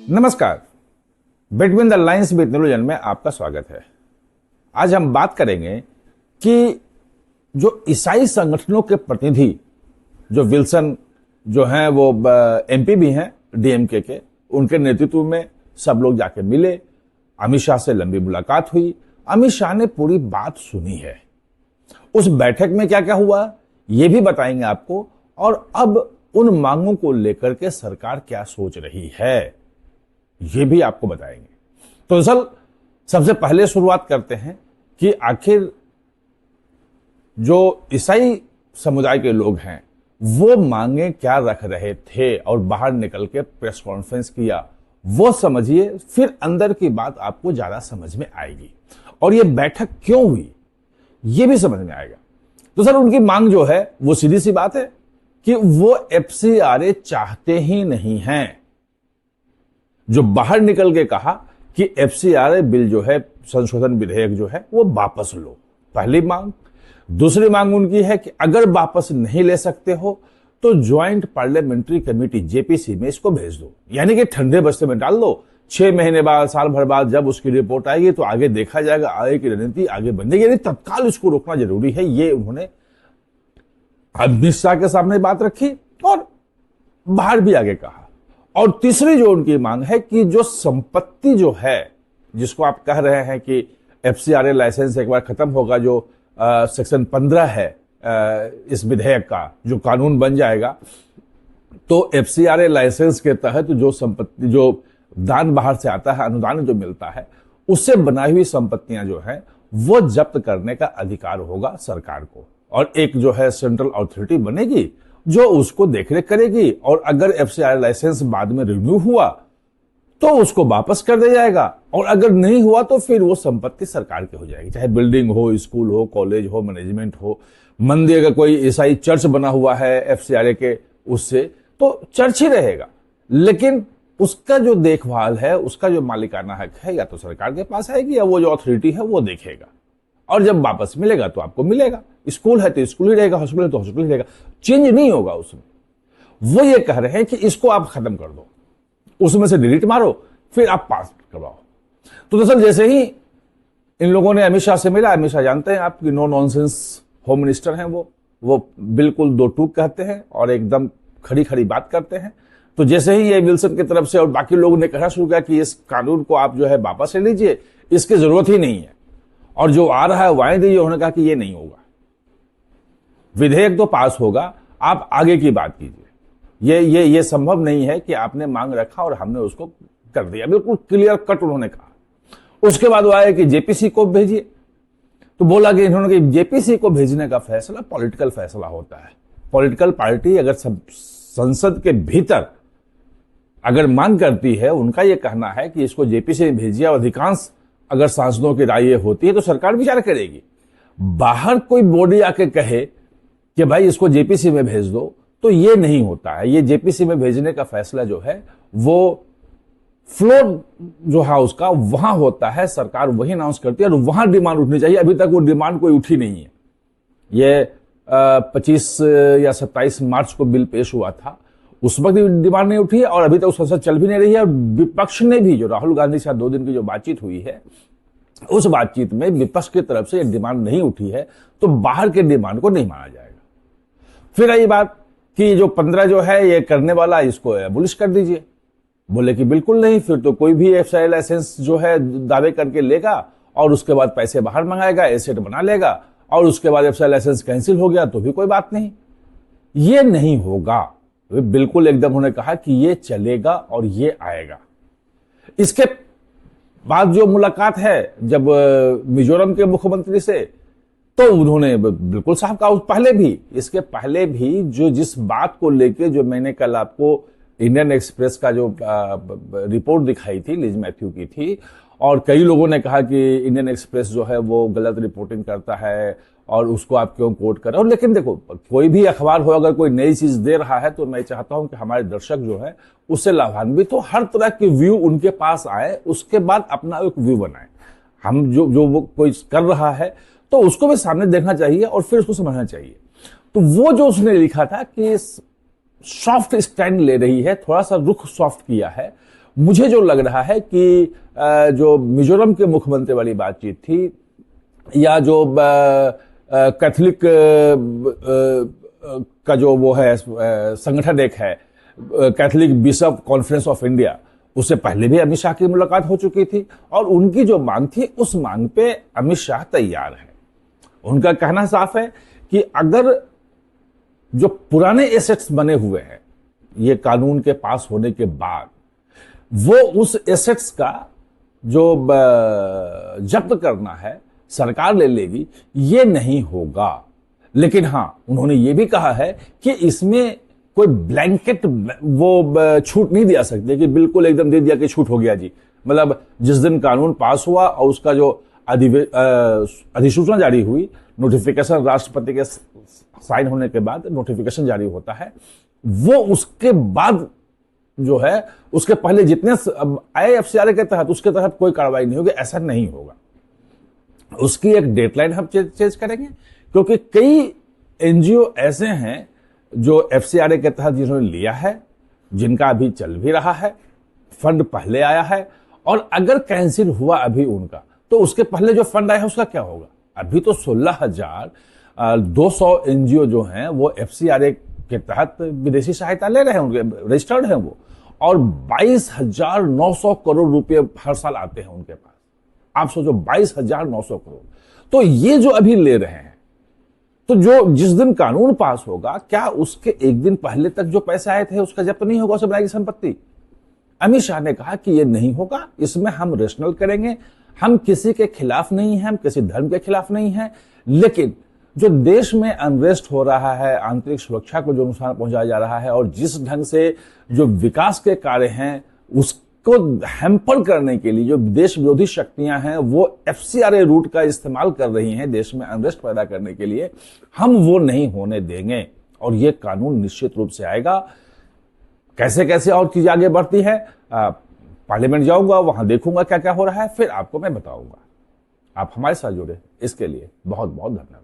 नमस्कार। Between the lines with नीलोजन में आपका स्वागत है। आज हम बात करेंगे कि जो ईसाई संगठनों के प्रतिनिधि जो विल्सन जो हैं वो एमपी भी हैं डीएमके के, उनके नेतृत्व में सब लोग जाके मिले। अमित शाह से लंबी मुलाकात हुई। अमित शाह ने पूरी बात सुनी है। उस बैठक में क्या क्या हुआ ये भी बताएंगे आपको, और अब उन मांगों को लेकर के सरकार क्या सोच रही है ये भी आपको बताएंगे। तो दरअसल सबसे पहले शुरुआत करते हैं कि आखिर जो ईसाई समुदाय के लोग हैं वो मांगे क्या रख रहे थे और बाहर निकल के प्रेस कॉन्फ्रेंस किया, वो समझिए, फिर अंदर की बात आपको ज्यादा समझ में आएगी और ये बैठक क्यों हुई ये भी समझ में आएगा। तो सर उनकी मांग जो है वो सीधी सी बात है कि वो एफसीआरए चाहते ही नहीं हैं। जो बाहर निकल के कहा कि एफसीआरए बिल जो है, संशोधन विधेयक जो है वो वापस लो, पहली मांग। दूसरी मांग उनकी है कि अगर वापस नहीं ले सकते हो तो ज्वाइंट पार्लियामेंट्री कमेटी जेपीसी में इसको भेज दो, यानी कि ठंडे बस्ते में डाल दो। 6 महीने बाद, साल भर बाद जब उसकी रिपोर्ट आएगी तो आगे देखा जाएगा, आगे की रणनीति आगे बनेगी, यानी तत्काल इसको रोकना जरूरी है। ये उन्होंने अमित शाह के सामने बात रखी और बाहर भी आगे कहा। और तीसरी जो उनकी मांग है कि जो संपत्ति जो है, जिसको आप कह रहे हैं कि एफसीआरए लाइसेंस एक बार खत्म होगा, जो सेक्शन 15 है इस विधेयक का जो कानून बन जाएगा, तो एफसीआरए लाइसेंस के तहत जो संपत्ति, जो दान बाहर से आता है, अनुदान जो मिलता है, उससे बनाई हुई संपत्तियां जो है वो जब्त करने का अधिकार होगा सरकार को, और एक जो है सेंट्रल अथॉरिटी बनेगी जो उसको देखरेख करेगी। और अगर एफसीआरए लाइसेंस बाद में रिन्यू हुआ तो उसको वापस कर दिया जाएगा, और अगर नहीं हुआ तो फिर वो संपत्ति सरकार की हो जाएगी, चाहे बिल्डिंग हो, स्कूल हो, कॉलेज हो, मैनेजमेंट हो, मंदिर, अगर कोई ईसाई चर्च बना हुआ है एफसीआरए के उससे, तो चर्च ही रहेगा, लेकिन उसका जो देखभाल है, उसका जो मालिकाना हक है या तो सरकार के पास आएगी या वो जो अथॉरिटी है वो देखेगा, और जब वापस मिलेगा तो आपको मिलेगा। स्कूल है तो स्कूल ही रहेगा, हॉस्पिटल है तो हॉस्पिटल ही रहेगा, चेंज नहीं होगा उसमें। वो ये कह रहे हैं कि इसको आप खत्म कर दो, उसमें से डिलीट मारो, फिर आप पास करवाओ। तो दरअसल जैसे ही इन लोगों ने अमित शाह से मिला, अमित शाह जानते हैं आपकी नो नॉनसेंस होम मिनिस्टर हैं, वो बिल्कुल दो टूक कहते हैं और एकदम खड़ी खड़ी बात करते हैं। तो जैसे ही ये विल्सन की तरफ से और बाकी लोगों ने कहना शुरू किया कि इस कानून को आप जो है वापस ले लीजिए, इसकी जरूरत ही नहीं है, और जो आ रहा है वायदे दीजिए, उन्होंने कहा कि ये नहीं होगा, विधेयक तो पास होगा, आप आगे की बात कीजिए। ये संभव नहीं है कि आपने मांग रखा और हमने उसको कर दिया, बिल्कुल क्लियर कट उन्होंने कहा। उसके बाद वो आया कि जेपीसी को भेजिए, तो बोला कि इन्होंने कि जेपीसी को भेजने का फैसला पॉलिटिकल फैसला होता है। पॉलिटिकल पार्टी अगर संसद के भीतर अगर मांग करती है, उनका यह कहना है कि इसको जेपीसी में भेजिए, और अधिकांश अगर सांसदों की राय होती है तो सरकार विचार करेगी। बाहर कोई बॉडी आके कहे कि भाई इसको जेपीसी में भेज दो, तो ये नहीं होता है। ये जेपीसी में भेजने का फैसला जो है वो फ्लोर जो है उसका वहां होता है, सरकार वही अनाउंस करती है और वहां डिमांड उठनी चाहिए। अभी तक वो डिमांड कोई उठी नहीं है। ये 25 या 27 मार्च को बिल पेश हुआ था, उस वक्त डिमांड नहीं उठी है और अभी तक संसद चल भी नहीं रही है। और विपक्ष ने भी, जो राहुल गांधी से 2 दिन की जो बातचीत हुई है, उस बातचीत में विपक्ष की तरफ से ये डिमांड नहीं उठी है, तो बाहर के डिमांड को नहीं माना जाएगा। फिर आई बात कि जो 15 जो है ये करने वाला, इसको एबॉलिश कर दीजिए। बोले कि बिल्कुल नहीं, फिर तो कोई भी एफसीआरए लाइसेंस जो है दावे करके लेगा और उसके बाद पैसे बाहर मंगाएगा, एसेट बना लेगा, और उसके बाद एफसीआरए लाइसेंस कैंसिल हो गया तो भी कोई बात नहीं। ये नहीं होगा, बिल्कुल एकदम उन्होंने कहा कि ये चलेगा और ये आएगा। इसके बाद जो मुलाकात है जब मिजोरम के मुख्यमंत्री से, तो उन्होंने बिल्कुल साफ कहा, पहले भी, इसके पहले भी जो जिस बात को लेके, जो मैंने कल आपको इंडियन एक्सप्रेस का जो रिपोर्ट दिखाई थी, लिज मैथ्यू की थी, और कई लोगों ने कहा कि इंडियन एक्सप्रेस जो है वो गलत रिपोर्टिंग करता है और उसको आप क्यों कोट कर रहे हो। लेकिन देखो, कोई भी अखबार हो अगर कोई नई चीज दे रहा है तो मैं चाहता हूं कि हमारे दर्शक जो है उससे लाभान्वित हो, हर तरह के व्यू उनके पास आए, उसके बाद अपना एक व्यू बनाए। हम जो वो कोई कर रहा है तो उसको भी सामने देखना चाहिए और फिर उसको समझना चाहिए। तो वो जो उसने लिखा था कि सॉफ्ट स्टैंड ले रही है, थोड़ा सा रुख सॉफ्ट किया है, मुझे जो लग रहा है कि जो मिजोरम के मुख्यमंत्री वाली बातचीत थी, या जो कैथोलिक का जो वो है संगठन एक है, Catholic bishop conference of India, उससे पहले भी अमित शाह की मुलाकात हो चुकी थी और उनकी जो मांग थी उस मांग पे अमित शाह तैयार है। उनका कहना साफ है कि अगर जो पुराने एसेट्स बने हुए हैं ये कानून के पास होने के बाद, वो उस एसेट्स का जो जब्त करना है सरकार ले लेगी, ये नहीं होगा। लेकिन हां, उन्होंने ये भी कहा है कि इसमें कोई ब्लैंकेट वो छूट नहीं दिया सकते कि बिल्कुल एकदम दे दिया कि छूट हो गया जी। मतलब जिस दिन कानून पास हुआ और उसका जो अधिसूचना जारी हुई, नोटिफिकेशन राष्ट्रपति के साइन होने के बाद नोटिफिकेशन जारी होता है, वो उसके बाद जो है, उसके पहले जितने आए एफसीआरए के तहत, उसके तहत कोई कार्रवाई नहीं होगी, ऐसा नहीं होगा। उसकी एक डेडलाइन हम चेंज करेंगे, क्योंकि कई एनजीओ ऐसे हैं जो एफसीआरए के तहत जिन्होंने लिया है, जिनका अभी चल भी रहा है, फंड पहले आया है, और अगर कैंसिल हुआ अभी उनका, तो उसके पहले जो फंड आया है उसका क्या होगा? अभी तो 16,200 एनजीओ जो हैं वो एफसीआरए के तहत विदेशी सहायता ले रहे हैं, उनके रजिस्टर्ड हैं वो, और 22,900 करोड़ रुपए हर साल आते हैं उनके पास। आप सोचो 22,900 करोड़, तो ये जो अभी ले रहे हैं, तो जो जिस दिन कानून पास होगा, क्या उसके एक दिन पहले तक जो पैसे आए थे उसका जब्त नहीं होगा, उसे बनाएगी संपत्ति? अमित शाह ने कहा कि ये नहीं होगा, इसमें हम रेशनल करेंगे, हम किसी के खिलाफ नहीं हैं, हम किसी धर्म के खिलाफ नहीं हैं, लेकिन जो देश में अनरेस्ट हो रहा है, आंतरिक सुरक्षा को जो नुकसान पहुंचाया जा रहा है, और जिस ढंग से जो विकास के कार्य हैं उसको हैम्पर करने के लिए जो देश विरोधी शक्तियां हैं वो एफसीआरए रूट का इस्तेमाल कर रही हैं देश में अनरेस्ट पैदा करने के लिए, हम वो नहीं होने देंगे और ये कानून निश्चित रूप से आएगा। कैसे कैसे और चीज आगे बढ़ती है, पार्लियामेंट जाऊंगा, वहां देखूंगा क्या क्या हो रहा है, फिर आपको मैं बताऊंगा। आप हमारे साथ जुड़े, इसके लिए बहुत बहुत धन्यवाद।